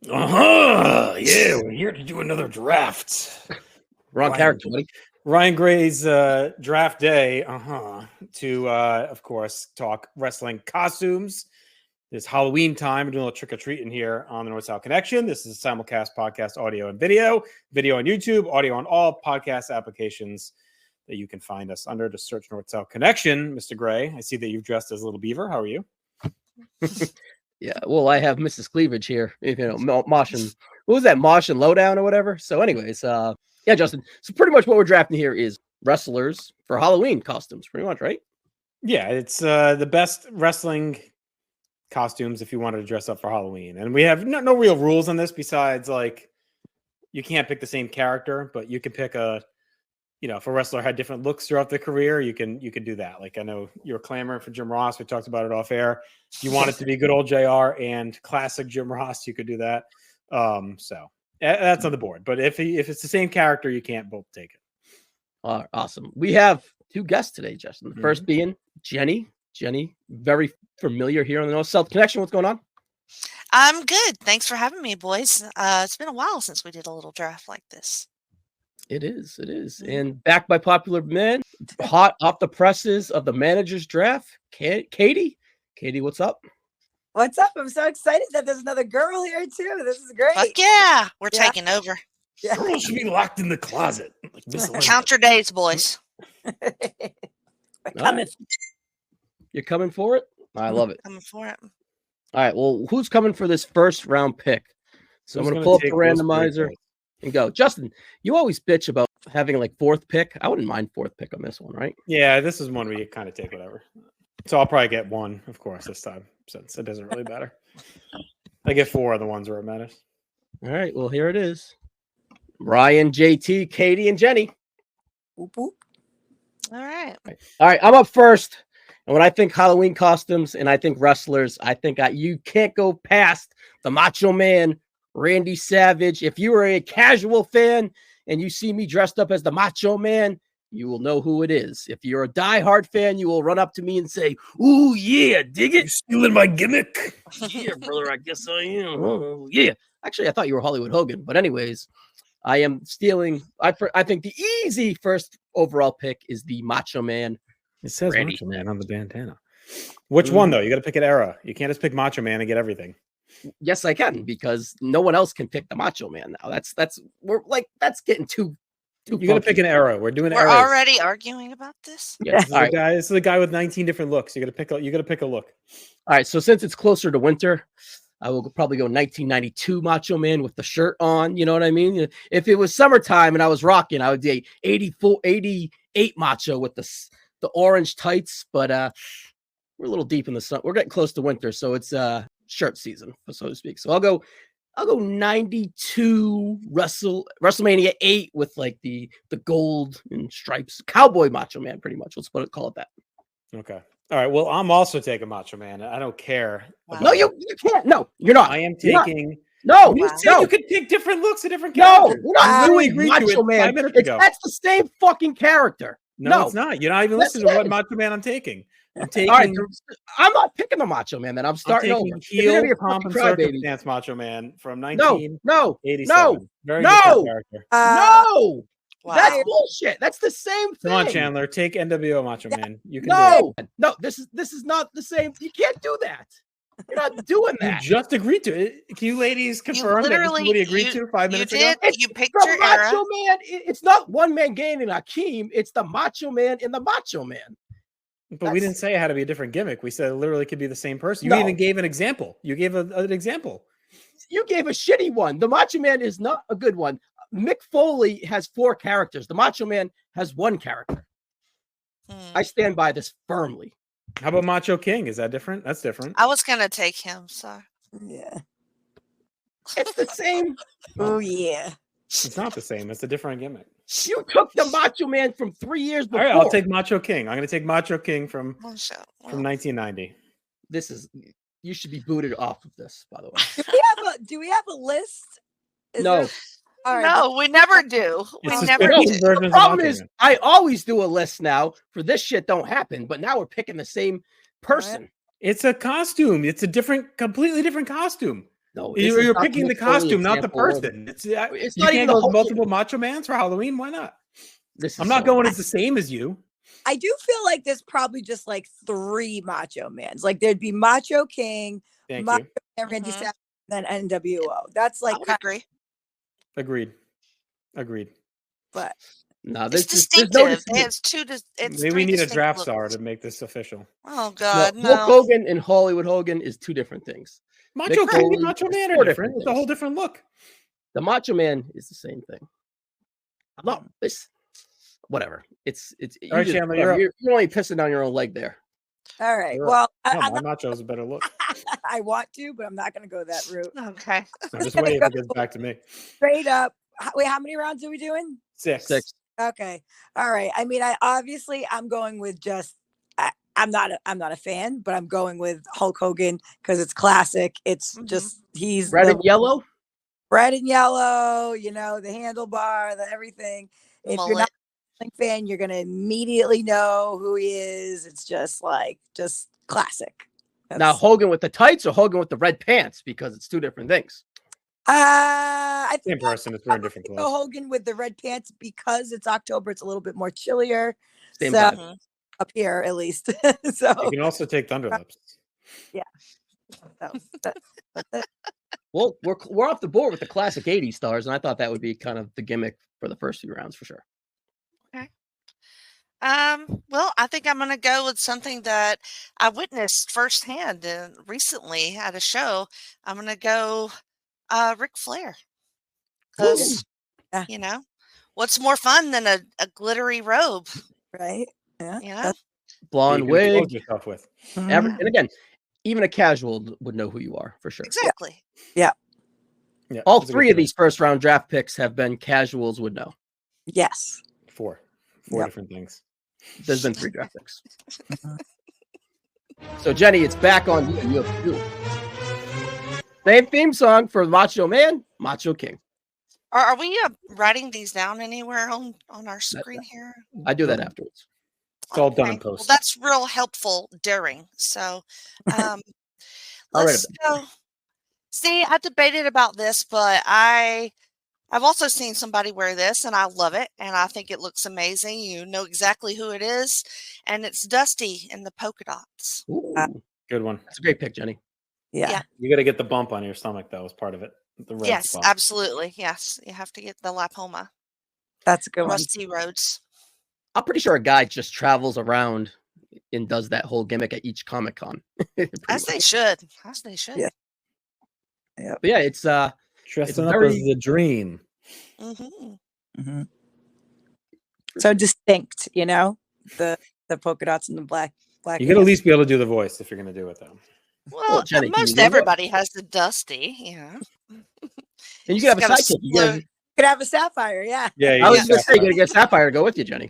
Yeah, we're here to do another draft. Wrong character, buddy. Ryan Gray's draft day. To of course talk wrestling costumes. It's Halloween time. We're doing a little trick or treating here on the North South Connection. This is a simulcast podcast, audio and video. Video on YouTube, audio on all podcast applications that you can find us under. Just search North South Connection. Mr. Gray, I see that you've dressed as a little beaver. How are you? Yeah, well, I have Mrs. Cleavage here. You know, Martian. What was that? Martian Lowdown or whatever. So, anyways, yeah, Justin. So, pretty much what we're drafting here is wrestlers for Halloween costumes, pretty much, right? Yeah, it's the best wrestling costumes if you wanted to dress up for Halloween. And we have no real rules on this besides like you can't pick the same character, but you can pick if a wrestler had different looks throughout their career, you can do that. Like I know you're clamoring for Jim Ross. We talked about it off air. If you want it to be good old JR and classic Jim Ross, you could do that. So that's on the board. But if it's the same character, you can't both take it. Awesome. We have two guests today, Justin. The first being Jenny. Jenny, very familiar here on the North South Connection. What's going on? I'm good. Thanks for having me, boys. It's been a while since we did a little draft like this. It is. And backed by popular demand, hot off the presses of the manager's draft, Katie. Katie, what's up? What's up? I'm so excited that there's another girl here too. This is great. Fuck yeah. We're taking over. Yeah. Girls should be locked in the closet. Count your days, boys. You're coming for it? I love it. Coming for it. All right. Well, who's coming for this first round pick? So I'm going to pull up the randomizer and go. Justin, you always bitch about having like fourth pick. I wouldn't mind fourth pick on this one, right? Yeah, this is one where you kind of take whatever. So I'll probably get one, of course, this time, since it doesn't really matter. I get four of the ones where it matters. All right. Well, here it is. Ryan, JT, Katie, and Jenny. Boop, boop. All right. All right. I'm up first. And when I think Halloween costumes and I think wrestlers, I think you can't go past the Macho Man, Randy Savage. If you are a casual fan and you see me dressed up as the Macho Man, you will know who it is. If you're a diehard fan, you will run up to me and say, "Ooh, yeah, dig it. You're stealing my gimmick." Yeah, brother, I guess I am. Oh, yeah. Actually, I thought you were Hollywood Hogan. But anyways, I am stealing. I think the easy first overall pick is the Macho Man. It says Randy. Macho Man on the bandana. Which one, though? You got to pick an era. You can't just pick Macho Man and get everything. Yes, I can, because no one else can pick the Macho Man now. That's getting too. You got to pick an era. We're doing. We're eras. already arguing about this. Yeah. This is a guy with 19 different looks. You got to pick a look. All right. So since it's closer to winter, I will probably go 1992 Macho Man with the shirt on. You know what I mean? If it was summertime and I was rocking, I would do 88 Macho with the orange tights. But we're a little deep in the sun. We're getting close to winter, so it's shirt season, so to speak. So I'll go 92 WrestleMania 8 with like the gold and stripes, cowboy Macho Man, pretty much. Let's call it that. Okay. All right. Well, I'm also taking Macho Man. I don't care. Wow. No, you can't. No, you're not. I am taking. No, You said no. you could pick different looks of different No, characters. we're not doing agreed to Macho it Man. 5 minutes ago. That's the same fucking character. No, it's not. You're not even Yes, listening to it what is. Macho Man I'm taking. I'm taking. All right, I'm not picking the Macho Man. Then I'm starting I'm over. taking heel If you're gonna pomp be a and fucking crybaby. circumstance Macho Man from No, 1987. Very no. different character. no. Wow. That's bullshit. That's the same thing. Come on, Chandler. Take NWO Macho Man. You can do No. This is not the same. You can't do that. You're not doing it. You that. just agreed to it. Can you ladies confirm that this is what he agreed to 5 minutes ago? You picked The your Macho era. Man. It's not one man gaining Akeem. It's the Macho Man in the Macho Man. But we didn't say it had to be a different gimmick. We said it literally could be the same person. You No. even gave an example. You gave an example. You gave a shitty one. The Macho Man is not a good one. Mick Foley has 4 characters. The Macho Man has 1 character. I stand by this firmly. How about Macho King? Is that different? That's different. I was gonna take him, so Yeah. It's the same. Oh yeah. It's not the same. It's a different gimmick. You took the Macho Man from 3 years All before. right, I'll take Macho King. I'm going to take Macho King from well, so, well, 1990. This is. You should be booted off of this, by the way. Do we have a list? No. All right. no, we never do. We It's just never different do. versions The of problem Macho is, Man. I always do a list now for this shit don't happen, but now we're picking the same person. It's a costume. It's a completely different costume. No, this is You're not picking the the only costume, not the example of- person. It's It's you not even can't the go whole with multiple Macho Mans for Halloween. Why not? This is I'm not so- going as the same as you. I do feel like there's probably just like 3 Macho Mans. Like there'd be Macho King, Thank Macho you. Man, Randy Mhm. Savage, then NWO. That's I like would kind agree. Agreed. but No, It's there's no distinctive. decision. It's Maybe we 3 need a distinct draft looks. star to make this official. Oh No, God, Hulk no. Hogan and Hollywood Hogan is 2 different things. Macho Mick King and Foley Macho is Man 4 are different different. It's a things. whole different look. The Macho Man is the same thing. I'm not this. Whatever. It's you All right, just- Chandler, you're up. you're only pissing down your own leg there. all right. You're Well, No, I'm my not, Macho's a better look. I want to, but I'm not going to go that route. Okay. I'm just gonna waiting if it go gets back to me. Straight up. Wait, how many rounds are we doing? 6. 6. Okay. All right. I mean, I'm going with just I'm not a fan, but I'm going with Hulk Hogan because it's classic. It's just he's Red the and yellow. red and yellow, you know, the handlebar, the everything. If you're not Mullet. a fan, you're gonna immediately know who he is. It's just classic. Now That's- Hogan with the tights or Hogan with the red pants, because it's 2 different things. I Same think person. It's wearing different go clothes. Hogan with the red pants because it's October. It's a little bit more chillier. Same So vibe. Mhm. up here at least. You So can also take Thunder Lips. that's it. Well, we're off the board with the classic 80s stars, and I thought that would be kind of the gimmick for the first few rounds for sure. Well, I think I'm gonna go with something that I witnessed firsthand recently at a show. I'm gonna go Ric Flair. Because Yeah. you know, what's more fun than a glittery robe? Right? Yeah. You know? That Blonde you can wig. expose yourself with. Mhm. And again, even a casual would know who you are for sure. Exactly. Yeah, All that's a good 3 of point. these first round draft picks have been casuals would know. Yes. 4 Yep. different things. There's been 3 draft picks. Mhm. So Jenny, it's back on you. You have 2. Same theme song for Macho Man, Macho King. Are we writing these down anywhere on our screen here? I do that afterwards. It's all done in Okay. Well, post. that's real helpful during. So, I'll write let's it go. See, I debated about this, but I've also seen somebody wear this, and I love it, and I think it looks amazing. You know exactly who it is, and it's Dusty in the polka dots. Ooh, Good one. that's a great pick, Jenny. Yeah. You got to get the bump on your stomach, though, as part of it. The red Yes, spot. absolutely. Yes, you have to get the lipoma. That's a good one. Rusty roads. I'm pretty sure a guy just travels around and does that whole gimmick at each Comic Con. As they should. As they should. Yeah. But yeah, it's Dressing it's up very- as the dream. Mm-hmm. Mhm. So distinct, you know, the polka dots and the black. You got to at least be able to do the voice if you're going to do it, though. Well, Jenny, can you most do it? everybody has the Dusty, you know. and you can have a Just gotta sidekick. You gotta, Could have a sapphire, yeah. Yeah, I was got gonna say you that. gotta get Sapphire to go with you, Jenny.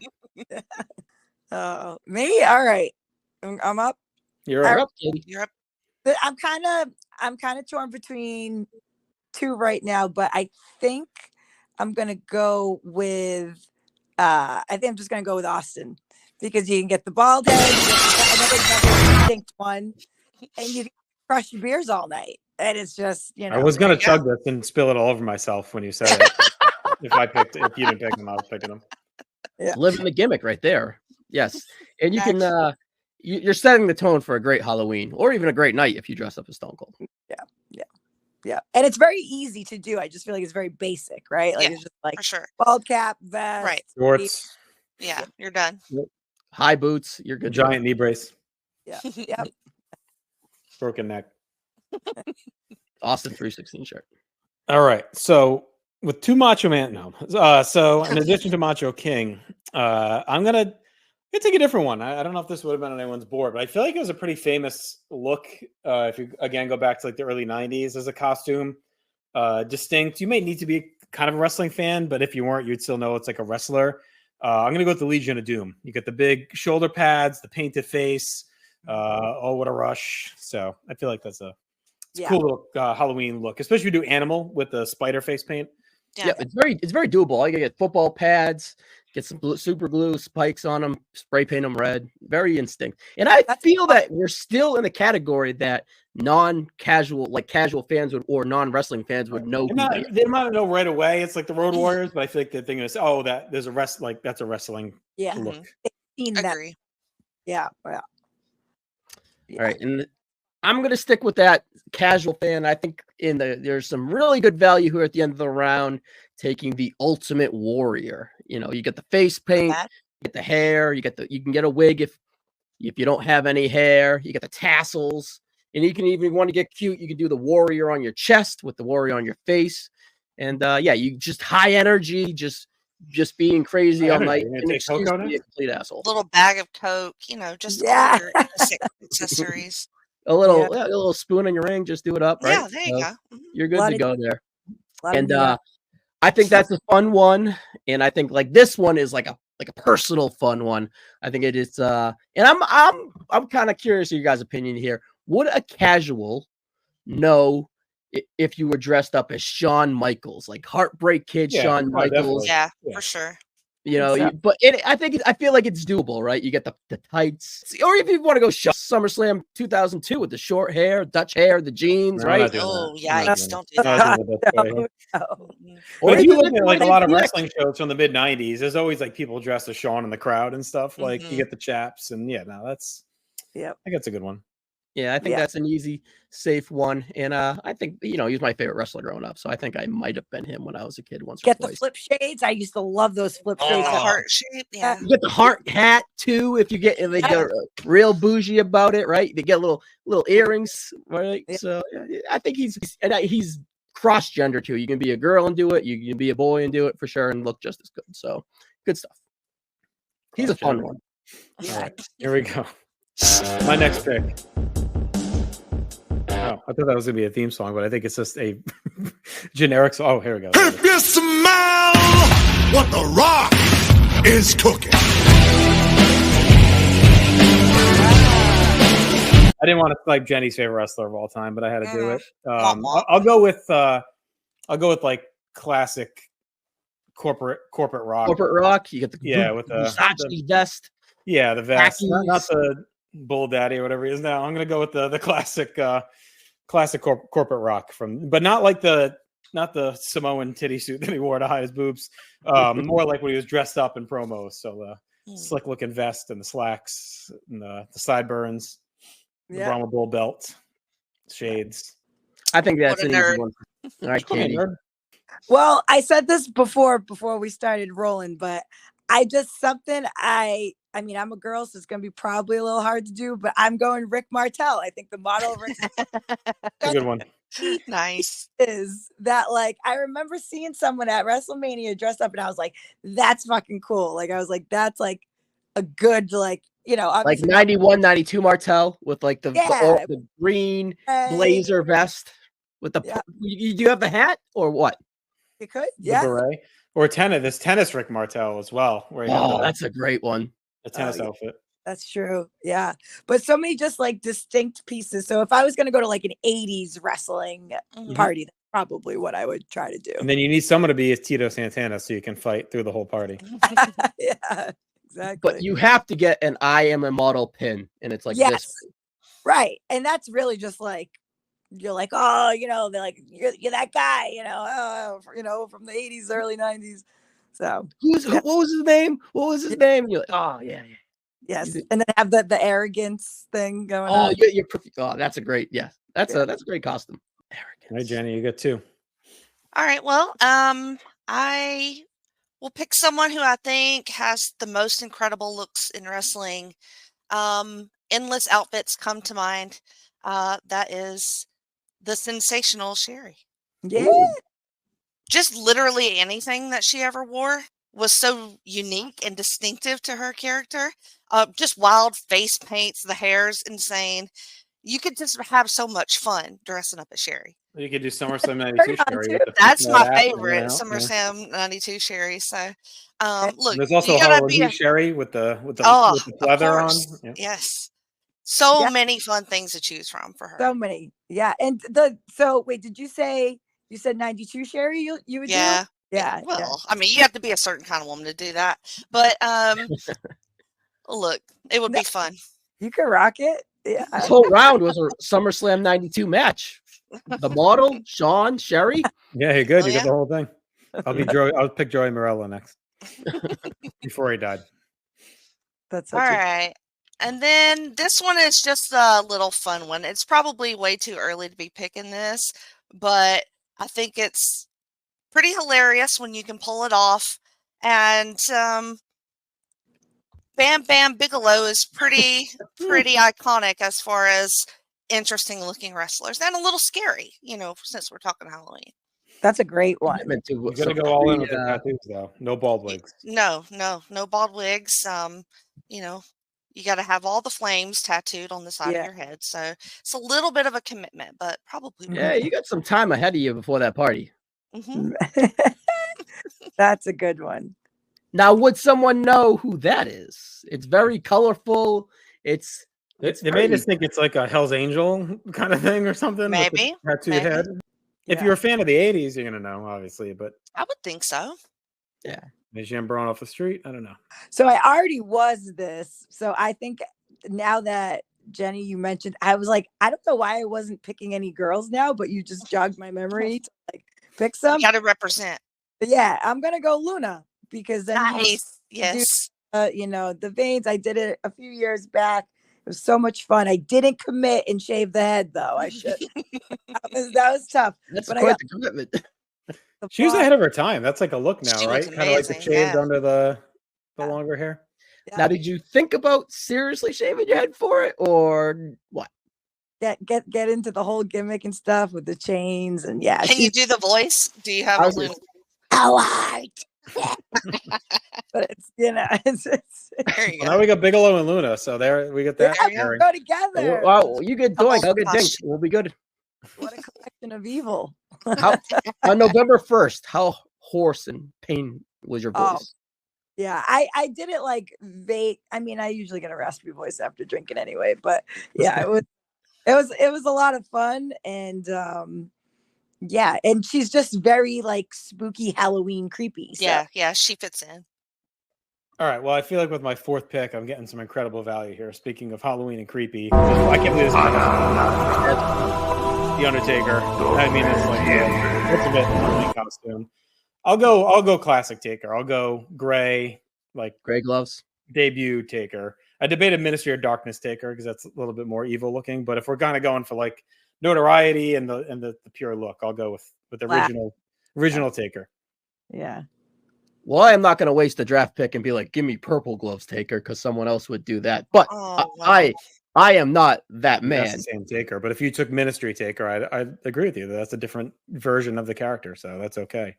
Me? All right. I'm up. You're You're up. up, Katie. You're up. But I'm kind of torn between 2 right now, but I think I'm gonna go with I think I'm just gonna go with Austin because you can get the bald head, you get another distinct one, and you can crush your beers all night. And it's just, you know, I was going to There you chug this and spill it all over myself when you said it. If you didn't pick them, I was picking them. Yeah. Living the gimmick right there. Yes, and you can. You're setting the tone for a great Halloween or even a great night if you dress up as Stone Cold. yeah. And it's very easy to do. I just feel like it's very basic, right? Like Yeah, it's just like for sure. bald cap, vest, Right. Shorts, Yeah, you're done. High boots. You're good. giant knee brace, Yeah. Yep. broken neck. Austin 316 shirt. All right. So with 2 Macho Man, so in addition to Macho King, I'm gonna take a different one. I don't know if this would have been on anyone's board, but I feel like it was a pretty famous look. If you again go back to like the early '90s as a costume, distinct. You may need to be kind of a wrestling fan, but if you weren't, you'd still know it's like a wrestler. I'm gonna go with the Legion of Doom. You get the big shoulder pads, the painted face. Oh, what a rush! So I feel like that's a cool little Halloween look, especially if you do animal with the spider face paint. Yeah. Yep, it's very doable. All you gotta get football pads, get some super glue, spikes on them, spray paint them red. Very instinct. And I feel that we're still in the category that non-casual, like casual fans would or non-wrestling fans would know. They might know right away. It's like the Road Warriors, but I feel like the thing is, oh, that there's a that's a wrestling look. Agree. Yeah. Well. All right, and I'm gonna stick with that casual fan. I think there's some really good value here at the end of the round, taking the Ultimate Warrior. You know, you get the face paint, you get the hair, you can get a wig if you don't have any hair, you get the tassels, and you can even want to get cute, you can do the warrior on your chest with the warrior on your face. And you just high energy, just being crazy all night. And take Coke out be a complete asshole. Little bag of Coke, just all your accessories. A little spoon in your ring, just do it up, right? Yeah, there you go. You're good to go there. And I think that's a fun one. And I think like this one is like a personal fun one. I think it is and I'm kind of curious of your guys' opinion here. Would a casual know if you were dressed up as Shawn Michaels, like Heartbreak Kid Shawn Michaels? Yeah, for sure. You know, I feel like it's doable, right? You get the tights, or if you want to go SummerSlam 2002 with the short hair, Dutch hair, the jeans, right? Oh, yikes! Don't do that. Or if you look at like a lot of wrestling shows from the mid '90s, there's always like people dressed as Shawn in the crowd and stuff. Like you get the chaps, and I think that's a good one. Yeah, I think that's an easy, safe one. And I think, he's my favorite wrestler growing up. So I think I might have been him when I was a kid once or twice. Get the flip shades. I used to love those flip shades. The heart shape. Yeah. You get the heart hat too if they get real bougie about it, right? They get little earrings, right? Yeah. So I think he's cross-gender too. You can be a girl and do it. You can be a boy and do it for sure and look just as good. So good stuff. He's a fun one. Yeah. Right, here we go. My next pick. Oh, I thought that was going to be a theme song, but I think it's just a generic song. Oh, here we go. If you smell what the Rock is cooking. I didn't want to like Jenny's favorite wrestler of all time, but I had to do it. I'll go with like classic corporate rock. Corporate rock. You get the with the Versace vest. Yeah, the vest, not the Bull Daddy or whatever he is now. I'm going to go with the classic corporate rock but not the Samoan titty suit that he wore to hide his boobs. More like when he was dressed up in promos. So the slick looking vest and the slacks and the sideburns, the Brahma Bull belt, shades. I think that's an easy one. All right, Katie. Well, I said this before we started rolling, but I'm a girl, so it's going to be probably a little hard to do, but I'm going Rick Martel. I think the model of Rick a good one. Nice. Is that like, I remember seeing someone at WrestleMania dressed up and I was like, that's fucking cool. Like, I was like, that's like a good, like 91, 92 Martel with like the green blazer vest with the, you do have the hat or what? You could, yeah. Beret. Or tennis Rick Martel as well. That's a great one. A tennis outfit. That's true. Yeah. But so many just like distinct pieces. So if I was going to go to like an 80s wrestling party, that's probably what I would try to do. And then you need someone to be as Tito Santana so you can fight through the whole party. Yeah, exactly. But you have to get an I am a model pin. And it's like this. Right. And that's really just like, you're like, oh, they're like, you're that guy, from the 80s, early 90s. So what was his name? What was his name? You're like, oh yeah. Yes. And then have the arrogance thing going on. That's a great, that's a great costume. Arrogance. All right, Jenny, you got two. All right. Well, I will pick someone who I think has the most incredible looks in wrestling. Endless outfits come to mind. That is the sensational Sherry. Yeah. Just literally anything that she ever wore was so unique and distinctive to her character. Just wild face paints, the hair's insane. You could just have so much fun dressing up as Sherry. You could do SummerSlam 92 Sherry. That's my favorite, SummerSlam 92 Sherry. So, look, there's also Halloween Sherry with the leather on. Yeah. Yes. So many fun things to choose from for her. So many. Yeah. And wait, did you say, you said 92 Sherry you would do? Yeah. Yeah. Well, I mean, you have to be a certain kind of woman to do that. But look, it would No. be fun. You could rock it. This Yeah. whole round was a SummerSlam 92 match. The model, Sean, Sherry. Yeah, you're good. Oh, You got yeah. the whole thing. I'll pick Joey Morello next before he died. That's All such a right. And then this one is just a little fun one. It's probably way too early to be picking this, but I think it's pretty hilarious when you can pull it off. And Bam Bam Bigelow is pretty iconic as far as interesting looking wrestlers and a little scary, since we're talking Halloween. That's a great one. Commitment to You got to some go all in with pretty, the tattoos, though. No bald wigs. No bald wigs. You got to have all the flames tattooed on the side of Yeah. your head. So it's a little bit of a commitment, but probably. Yeah, you got some time ahead of you before that party. Mhm. That's a good one. Now, would someone know who that is? It's very colorful. They made us think it's like a Hell's Angel kind of thing or something. With the Maybe, tattooed maybe. head. If Yeah. you're a fan of the 80s, you're going to know, obviously. But I would think so. is Jambron off the street? I don't know. So I already was this. So I think now that Jenny, you mentioned, I was like, I don't know why I wasn't picking any girls now, but you just jogged my memory to like pick some. You got to represent. But yeah, I'm gonna go Luna because then Nice. Yes. the veins. I did it a few years back. It was so much fun. I didn't commit and shave the head though. I should. that was tough. That's But I quite got the commitment. the She was blonde- ahead of her time. That's like a look now, She right? was Kind of like the amazing, shaved yeah. under the Yeah. longer hair. yeah, Now, did you think about seriously shaving your head for it, or what? get into the whole gimmick and stuff with the chains and yeah. Can you do the voice? Do you have I a was Luna? Howard. But it's it's There you Well, go. now we got Bigelow and Luna, so there we got that. There you go. pairing. go together. Wow, you get Couple doink, I'll get of dink. We'll be good. What a collection of evil. How, on November 1st, how hoarse and pain was your Oh, voice? Yeah, I did it like vague. I mean, I usually get a raspy voice after drinking anyway, but yeah, it was a lot of fun and yeah, and she's just very like spooky Halloween creepy. So. Yeah, she fits in. All right. Well, I feel like with my fourth pick, I'm getting some incredible value here. Speaking of Halloween and creepy, I can't believe this. The Undertaker. I mean, it's like it's a bit Halloween costume. I'll go classic Taker. I'll go gray, like Gray gloves. debut Taker. I debated Ministry of Darkness Taker because that's a little bit more evil looking. But if we're kind of going for like notoriety and the pure look, I'll go with the Black. original Taker. Yeah. Well, I am not going to waste the draft pick and be like, give me purple gloves, Taker, because someone else would do that. But Oh, wow. I am not that That's man. the same Taker. But if you took Ministry Taker, I agree with you. That's a different version of the character, so that's okay.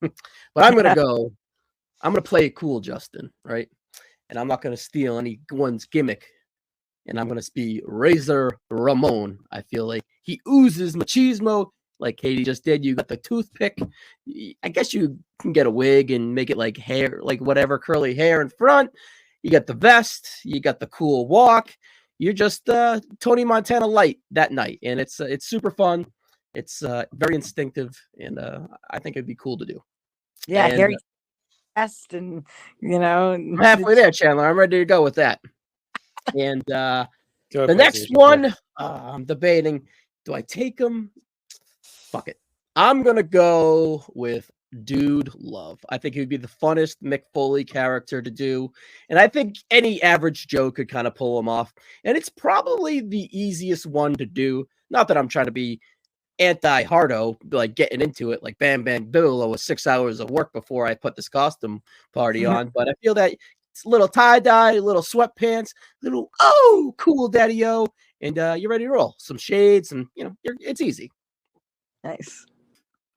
But I'm going to play it cool, Justin, right? And I'm not going to steal anyone's gimmick. And I'm going to be Razor Ramon. I feel like he oozes machismo like Katie just did. You got the toothpick. I guess you can get a wig and make it like hair, like whatever, curly hair in front. You got the vest. You got the cool walk. You're just Tony Montana light that night. And it's super fun. It's very instinctive. And I think it'd be cool to do. Yeah, And, Harry Test and I'm halfway there, Chandler. I'm ready to go with that. And Go the ahead, next PlayStation. one, I'm debating. Do I take him? Fuck it. I'm going to go with Dude Love. I think he would be the funnest Mick Foley character to do. And I think any average Joe could kind of pull him off. And it's probably the easiest one to do. Not that I'm trying to be anti-hardo, like getting into it, like Bam Bam Bigelow was 6 hours of work before I put this costume party on. But I feel that it's a little tie-dye, little sweatpants, little, cool daddy-o. And you're ready to roll. Some shades and, it's easy. Nice.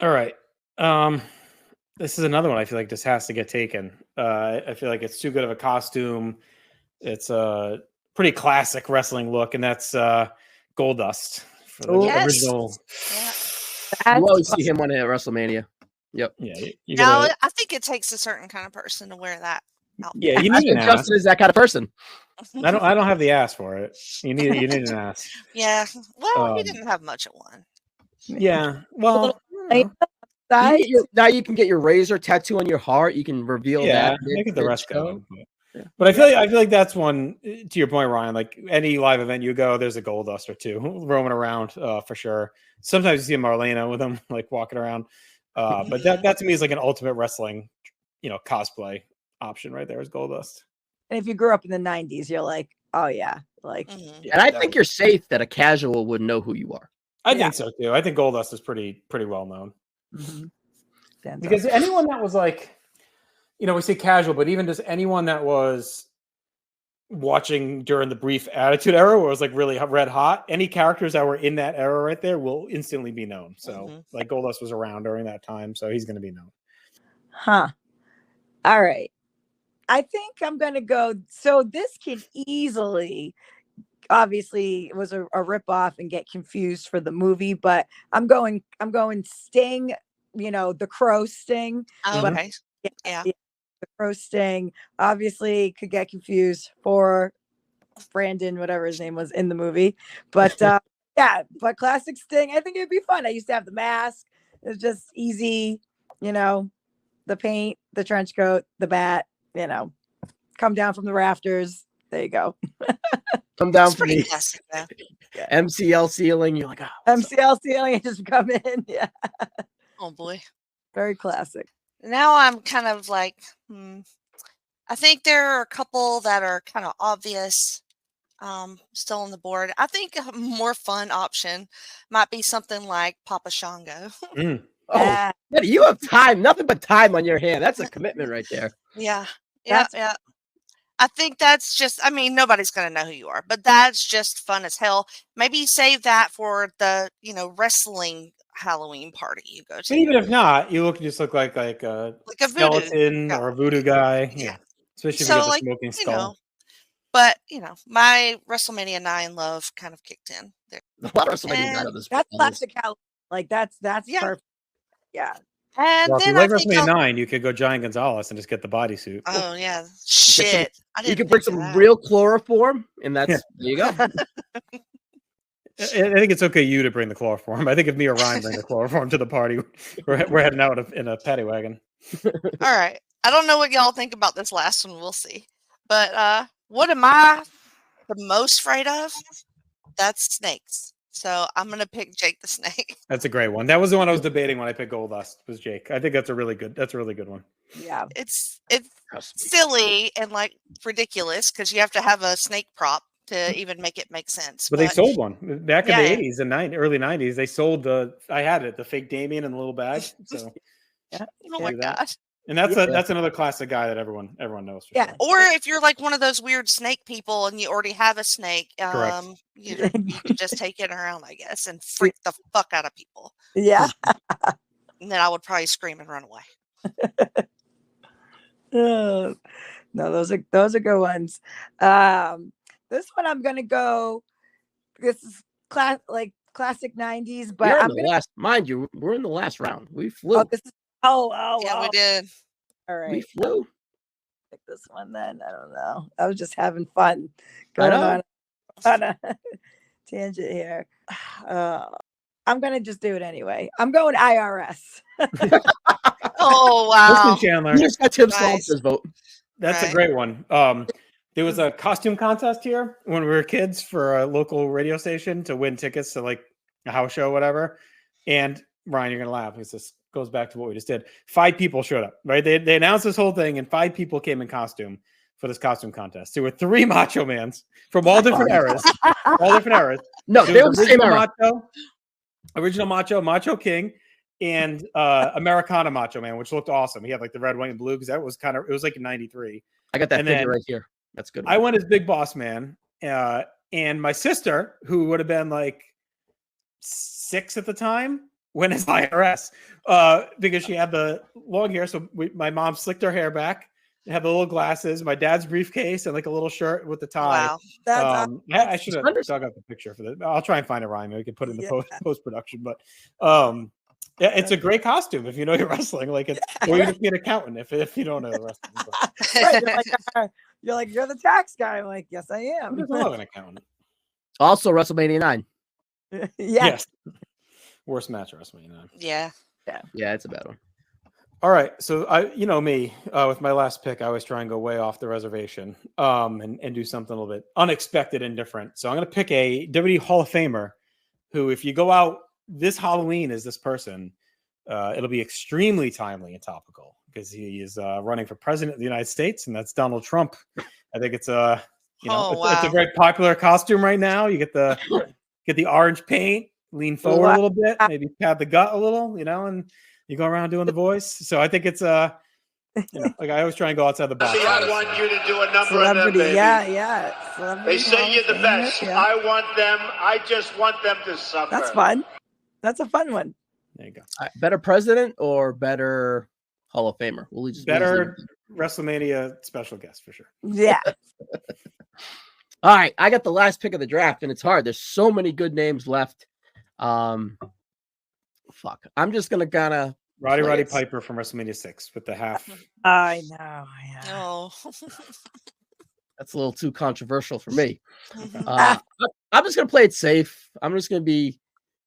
All right. This is another one I feel like this has to get taken. I feel like it's too good of a costume. It's a pretty classic wrestling look, and that's Goldust for the Yes. original. Yeah. You always see him on WrestleMania. Yep. Yeah, you No, gotta, I think it takes a certain kind of person to wear that outfit. yeah, you I need an think ass. Justin is that kind of person. I don't have the ass for it. You need an ass. Yeah. Well, he Um, didn't have much at one. Yeah. Well, I- side. Now you can get your razor tattoo on your heart. You can reveal that. Make it the rest going. Yeah. But I feel like that's one, to your point, Ryan. Like any live event you go, there's a Goldust or two roaming around for sure. Sometimes you see Marlena with them like walking around. But that to me is like an ultimate wrestling, cosplay option right there is Goldust. And if you grew up in the 90s, you're like, oh yeah, like. And I think you're safe that a casual would know who you are. I think so too. I think Goldust is pretty well known. Mm-hmm. Because anyone that was like, we say casual, but even just anyone that was watching during the brief Attitude Era where it was like really red hot, any characters that were in that era right there will instantly be known. So like Goldust was around during that time, so he's going to be known. Huh. All right. I think I'm going to go. So this can easily, obviously it was a ripoff and get confused for the movie, but I'm going Sting, the Crow Sting. Oh, okay. Yeah. The Crow Sting obviously could get confused for Brandon, whatever his name was in the movie. But but classic Sting, I think it'd be fun. I used to have the mask. It was just easy, the paint, the trench coat, the bat, come down from the rafters. There you go. Come down It's from pretty the classic, though. MCL ceiling. You're like, MCL ceiling and just come in. Yeah. Oh boy. Very classic. Now I'm kind of like, I think there are a couple that are kind of obvious still on the board. I think a more fun option might be something like Papa Shango. Oh, you have time, nothing but time on your hand. That's a commitment right there. Yeah. I think that's just, nobody's going to know who you are, but that's just fun as hell. Maybe save that for the, wrestling Halloween party you go to. But even if not, you just look like a skeleton or a voodoo guy. Yeah. Especially if you get the smoking skull. But, my WrestleMania 9 love kind of kicked in there. A lot of WrestleMania 9 of this. That's classic Halloween. Like that's perfect. Yeah. And if then you like I think WrestleMania 9, you could go Giant Gonzalez and just get the bodysuit. Oh yeah, shit! You can bring some real chloroform, and that's there you go. I think it's okay you to bring the chloroform. I think if me or Ryan bring the chloroform to the party, we're heading out in a paddy wagon. All right. I don't know what y'all think about this last one. We'll see. But what am I the most afraid of? That's snakes. So I'm gonna pick Jake the Snake. That's a great one. That was the one I was debating when I picked Goldust. Was Jake? I think that's a really good one. Yeah, it's silly and like ridiculous because you have to have a snake prop to even make it make sense. But they sold one back in the 80s and early 90s. They sold the fake Damien in the little bag. So oh my gosh. And that's another classic guy that everyone knows. Yeah. Sure. Or if you're like one of those weird snake people and you already have a snake, you can just take it around, I guess, and freak the fuck out of people. Yeah. And then I would probably scream and run away. No, those are good ones. This one I'm gonna go. This is classic 90s, but mind you, we're in the last round. We flew. Yeah, we did. All right, we flew. Pick this one then. I don't know. I was just having fun going on a tangent here. I'm gonna just do it anyway. I'm going IRS. Oh wow! Listen, Chandler. You just got Tim Saltz's vote. That's a great one. There was a costume contest here when we were kids for a local radio station to win tickets to like a house show, whatever. And Ryan, you're gonna laugh because this goes back to what we just did. 5 people showed up, right? They announced this whole thing, and 5 people came in costume for this costume contest. There were 3 Macho Mans from all different eras. No, they were the same era. Original Macho King, and Americana Macho Man, which looked awesome. He had like the red, white, and blue because it was like in '93. I got that figure right here. That's good. I went as Big Boss Man, and my sister, who would have been like 6 at the time, went as IRS because she had the long hair. So my mom slicked her hair back, had the little glasses, my dad's briefcase, and like a little shirt with the tie. Wow, I should have dug out the picture for that. I'll try and find a rhyme. Maybe we can put it in the post production. But yeah, it's a great costume if you know your wrestling. Like it's, or you just be an accountant if you don't know the wrestling. Right, you're the tax guy. I'm like, yes, I am. I love an accountant. Also, WrestleMania 9. Yes. Worst match of WrestleMania 9. Yeah. Yeah, it's a bad one. All right, so you know me, with my last pick, I always try and go way off the reservation, and do something a little bit unexpected and different. So I'm going to pick a WWE Hall of Famer, who, if you go out this Halloween as this person, it'll be extremely timely and topical because he is running for president of the United States, and that's Donald Trump. I think it's it's a very popular costume right now. You get the orange paint, lean forward a little bit, maybe pat the gut a little, and you go around doing the voice. So I think it's like I always try and go outside the box. See, I want you to do a number Celebrity, of them, baby. yeah. Celebrity They say you're the best. Yeah. I just want them to suffer. That's fun. That's a fun one. There you go. All right, better president or better Hall of Famer? Better WrestleMania special guest for sure. Yeah. All right, I got the last pick of the draft, and it's hard. There's so many good names left. I'm just gonna kind of Roddy Piper from WrestleMania 6 with the half. I know. Yeah. No. That's a little too controversial for me. I'm just gonna play it safe. I'm just gonna be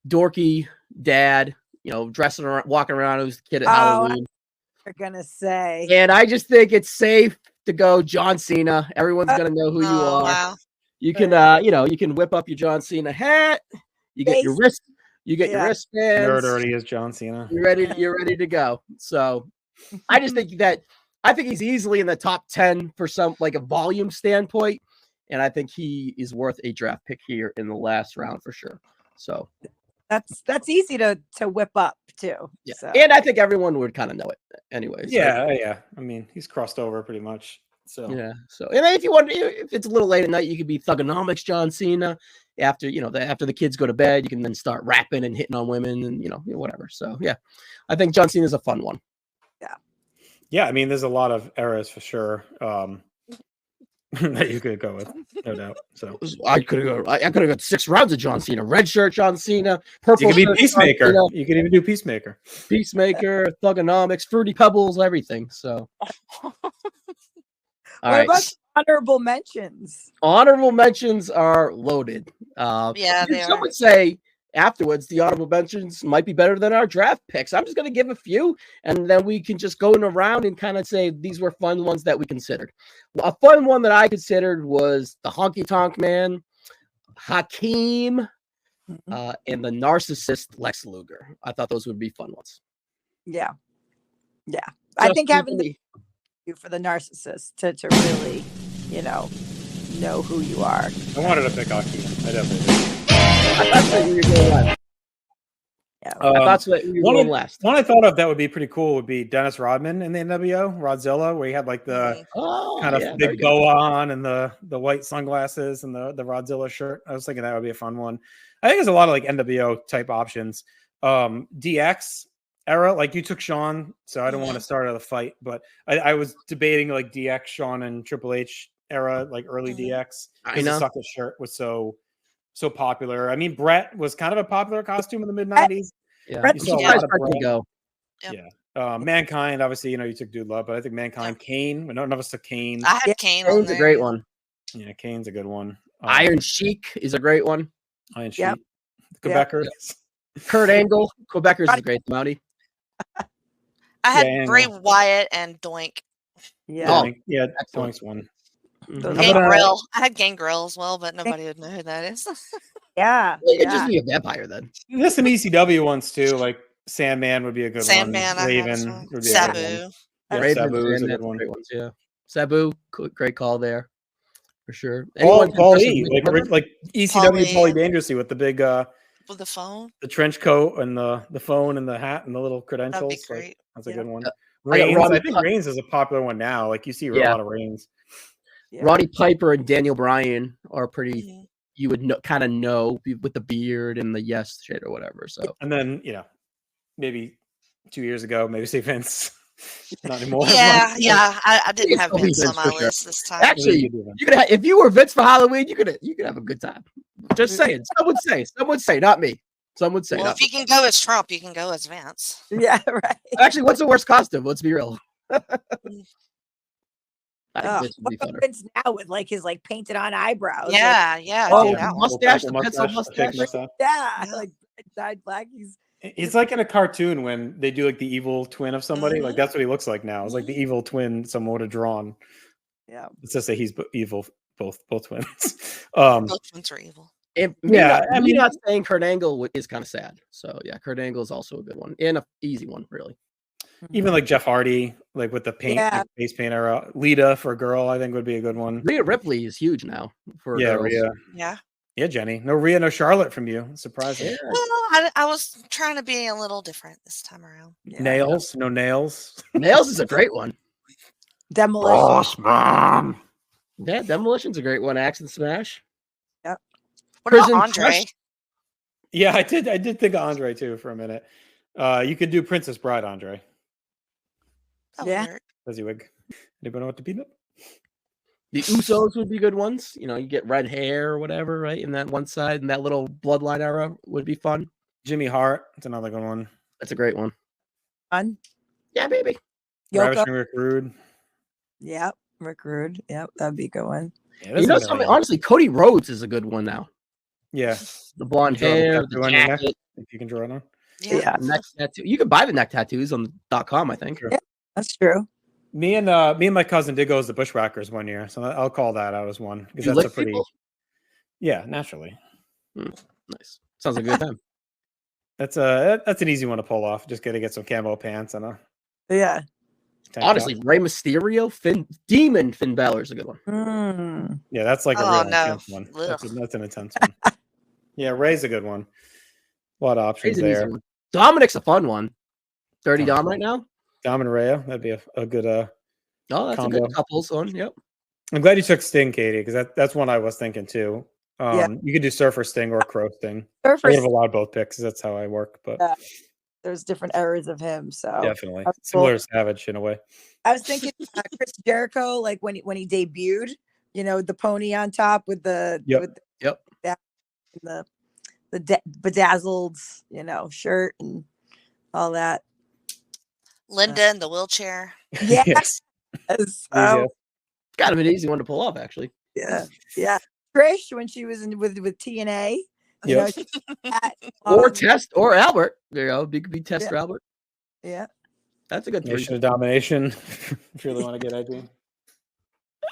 dorky dad, dressing around, walking around as a kid at Halloween. You're gonna say, and I just think it's safe to go John Cena. Everyone's gonna know who you are. Wow. You can, you can whip up your John Cena hat. You get your wrist. You get your wristbands. Nerd already is John Cena. You're ready to go. So I just think he's easily in the top 10 for some like a volume standpoint. And I think he is worth a draft pick here in the last round for sure. So that's easy to whip up too. Yeah. So. And I think everyone would kind of know it anyways. Yeah. I mean, he's crossed over pretty much. So yeah. So and if you want, if it's a little late at night, you could be Thugonomics John Cena. After after the kids go to bed, you can then start rapping and hitting on women and whatever. So yeah, I think John Cena is a fun one. Yeah. I mean, there's a lot of eras for sure that you could go with, no doubt. So I could have got 6 rounds of John Cena. Red shirt John Cena, purple. You could be Peacemaker. You could even do Peacemaker. Peacemaker, Thugonomics, Fruity Pebbles, everything. So. What about honorable mentions? Honorable mentions are loaded. Some would say afterwards the honorable mentions might be better than our draft picks. I'm just going to give a few, and then we can just go in around and kind of say these were fun ones that we considered. A fun one that I considered was the Honky Tonk Man, Hakeem, and the narcissist Lex Luger. I thought those would be fun ones. Yeah. I think having for the narcissist to really, know who you are. I wanted to pick Hakeem. I definitely did. I thought that you were going last. Yeah, I thought that you were going last. One I thought of that would be pretty cool would be Dennis Rodman in the NWO, Rodzilla, where he had like the big bow on and the white sunglasses and the Rodzilla shirt. I was thinking that would be a fun one. I think there's a lot of like NWO type options. DX era, like you took Shawn, so I don't want to start out a fight, but I was debating like DX, Shawn, and Triple H era, like early DX. I know the sucker shirt was so popular. I mean, Brett was kind of a popular costume in the mid 90s. Yeah, you saw a lot of Brett. Go. Yep. Yeah, Mankind, obviously, you took Dude Love, but I think Mankind, Kane. None of us took Kane. I had Kane. Kane's a great one. Yeah, Kane's a good one. Iron Sheik is a great one. Iron Sheik. Quebecer. Kurt Angle. Quebecers is a great Mountie. I had Bray Wyatt and Doink. Yeah. Doink's one. Gangrel. I had Gangrel as well, but nobody would know who that is. Yeah. It'd just be a vampire then. There's some ECW ones too, like Sandman would be a good Sandman, one. Raven would be Sabu. a good one. Yeah, Raven, Sabu is a good one. Great ones, yeah. Sabu, great call there for sure. Paul E, like ECW Paulie Dangerously with the big with the phone, the trench coat and the phone and the hat and the little credentials. That'd be great. That's a good one. Reigns, I think Reigns is a popular one now. Like you see a lot of Reigns. Yeah. Roddy Piper and Daniel Bryan are pretty. You would kind of know with the beard and the yes shit or whatever. So and then maybe 2 years ago, maybe say Vince. Not anymore. Yeah. I didn't have Vince on my list this time. Actually, you could if you were Vince for Halloween, you could have a good time. Just saying. Some would say, not me. Some would say. Well, if you can go as Trump, you can go as Vince. Yeah, right. Actually, what's the worst costume? Let's be real. What's Vince now with like his painted on eyebrows? Yeah. Mustache, the pencil mustache. Yeah, like dyed black. He's like in a cartoon when they do like the evil twin of somebody. Like that's what he looks like now. It's like the evil twin someone would have drawn. Yeah. Let's just say he's evil, both twins. Both twins are evil. I mean, not saying Kurt Angle is kind of sad. So yeah, Kurt Angle is also a good one and a easy one, really. Even like Jeff Hardy, like with the paint, like face paint era. Lita for a girl, I think would be a good one. Rhea Ripley is huge now for girls. Rhea. Yeah, Jenny. No Rhea, no Charlotte from you. Surprising. Yeah. Well, I was trying to be a little different this time around. Yeah. Nails, no nails. Nails is a great one. Demolition. Man. Yeah, Demolition's a great one. Axe and Smash. Yep. What about Prison Andre? Crush. Yeah, I did think of Andre too for a minute. You could do Princess Bride, Andre. That Yeah. would work. Fuzzy wig. Anybody know what to beat up? The Usos would be good ones. You know, you get red hair or whatever, right? In that one side, and that little bloodline era would be fun. Jimmy Hart. That's another good one. That's a great one. Fun. Yeah, baby. Ravishing Yoko. Rick Rude. Yep. Rick Rude. Yep. That'd be a good one. Yeah, You know something? Honestly, Cody Rhodes is a good one now. Yeah. The blonde Draw the hair, tattoo the on your neck, jacket, if you can draw it on. Yeah. neck tattoo. You can buy the neck tattoos on .com, I think. Sure. Yeah. That's true. Me and my cousin did go as the Bushwhackers one year, so I'll call that out as one because You that's lick a pretty. people? Yeah, naturally. Nice. Sounds like a good time. That's an easy one to pull off. Just gotta get some camo pants and a Yeah. tank Honestly, top. Rey Mysterio, Demon Finn Balor is a good one. Mm. Yeah, that's like a Oh, real no. intense one. That's Ugh. an intense one. Yeah, Ray's a good one. A lot of options Rey's an easy there. one. Dominic's a fun one. Dirty Dom right now. Dom and Rhea, that'd be a good. Oh, that's a combo. good couples one. Yep. I'm glad you took Sting, Katie, because that's one I was thinking too. Yeah. You could do Surfer Sting or Crow Sting. I Surfer, would have allowed both picks. That's how I work, but Yeah. there's different eras of him. So definitely that's similar cool. to Savage in a way. I was thinking Chris Jericho, like when he debuted, you know, the pony on top with the Yep. with Yep. the bedazzled, you know, shirt and all that. Linda in the wheelchair. Yes. Yes. Oh, Kind of an easy one to pull off, actually. yeah. Yeah. Trish when she was in with TNA. You Yep. know, she had, Or Test or Albert. There you go. It could be Test Yeah. or Albert. yeah. That's a good three. Nation of Domination. If you really want to get edgy.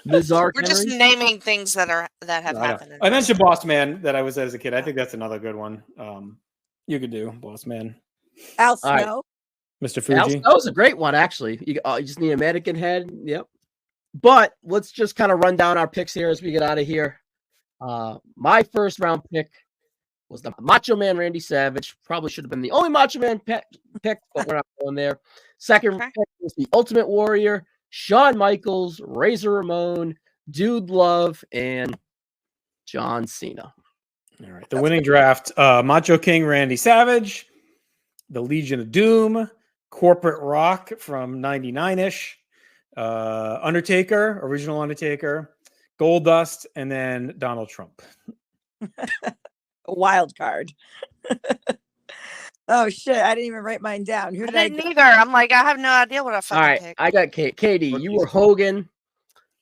Bizarre. We're just Henry. naming things that have No, I know. happened. in I mentioned wrestling. Boss Man that I was as a kid. I think that's another good one. You could do Boss Man. Al All right. Snow. Mr. That Fuji. was a great one, actually. You just need a mannequin head. Yep. But let's just kind of run down our picks here as we get out of here. My first round pick was the Macho Man Randy Savage. Probably should have been the only Macho Man pick, but we're not going there. Second Okay. pick was the Ultimate Warrior, Shawn Michaels, Razor Ramon, Dude Love, and John Cena. All right. The winning draft, Macho King Randy Savage, the Legion of Doom, Corporate Rock from 99-ish, Undertaker, original Undertaker, Goldust, and then Donald Trump. A wild card. Oh shit! I didn't even write mine down. Who I did I? didn't either. I'm like, I have no idea what I All fucking right. picked. I got Katie. You were Hogan.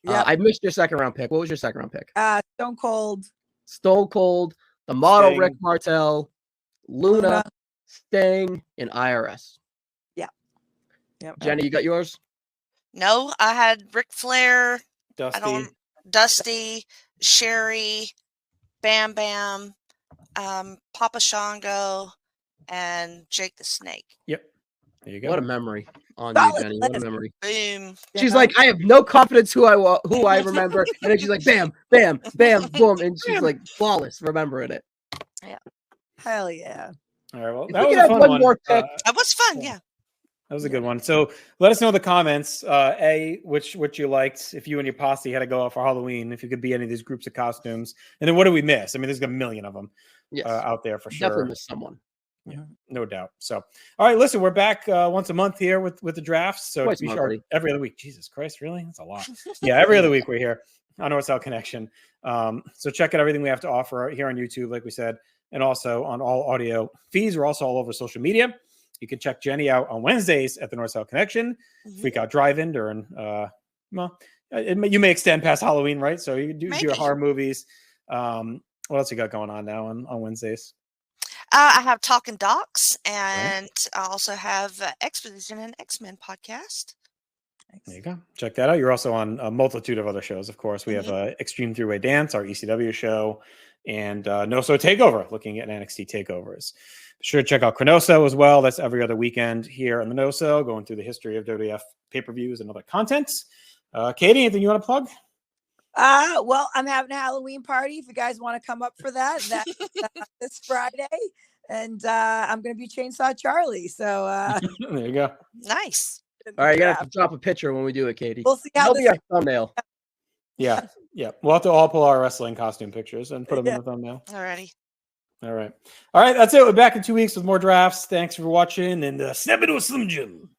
Yeah. I missed your second round pick. What was your second round pick? Stone Cold. Stone Cold, the model Sting. Rick Martel, Luna, Sting, and IRS. Yep. Jenny, you got yours? No, I had Ric Flair, Dusty. Dusty, Sherry, Bam Bam, Papa Shango, and Jake the Snake. Yep. There you go. What a memory on Solid you, Jenny. What a list. memory. Boom. She's like, I have no confidence who I remember, and then she's like, bam, bam, bam, boom, and she's like flawless remembering it. Hell yeah. All right. Well, If that we was could a have fun one one. more pick. That was fun. Yeah. That was a good one. So let us know in the comments, which you liked, if you and your posse had to go out for Halloween, if you could be any of these groups of costumes. And then what did we miss? I mean, there's a million of them Yes, out there for sure. definitely missed someone. Yeah, no doubt. So, all right, listen, we're back once a month here with the drafts. So Twice be sure monthly. every other week. Jesus Christ, really? That's a lot. Yeah, every other week we're here on North South Connection. So check out everything we have to offer here on YouTube, like we said, and also on all audio feeds. We're also all over social media. You can check Jenny out on Wednesdays at the North South Connection. Freak Out Drive-In during, you may extend past Halloween, right? So you can do your Maybe. horror movies. What else you got going on now on Wednesdays? I have Talking Docs, and I also have Exposition and X-Men podcast. There you go. Check that out. You're also on a multitude of other shows. Of course, we have Extreme Three-Way Dance, our ECW show, and NoSo Takeover, looking at NXT takeovers. Be sure to check out Chronoso as well. That's every other weekend here on the NoSo, going through the history of WWF pay-per-views and other contents. Katie, anything you want to plug? Well, I'm having a Halloween party. If you guys want to come up for that, that's this Friday. And I'm going to be Chainsaw Charlie. So There you go. Nice. All right, you gotta have to drop a picture when we do it, Katie. We'll see how That'll this be our thumbnail. Yeah. We'll have to all pull our wrestling costume pictures and put them in the thumbnail. Alrighty. All right. That's it. We're back in 2 weeks with more drafts. Thanks for watching, and snap into a Slim Jim.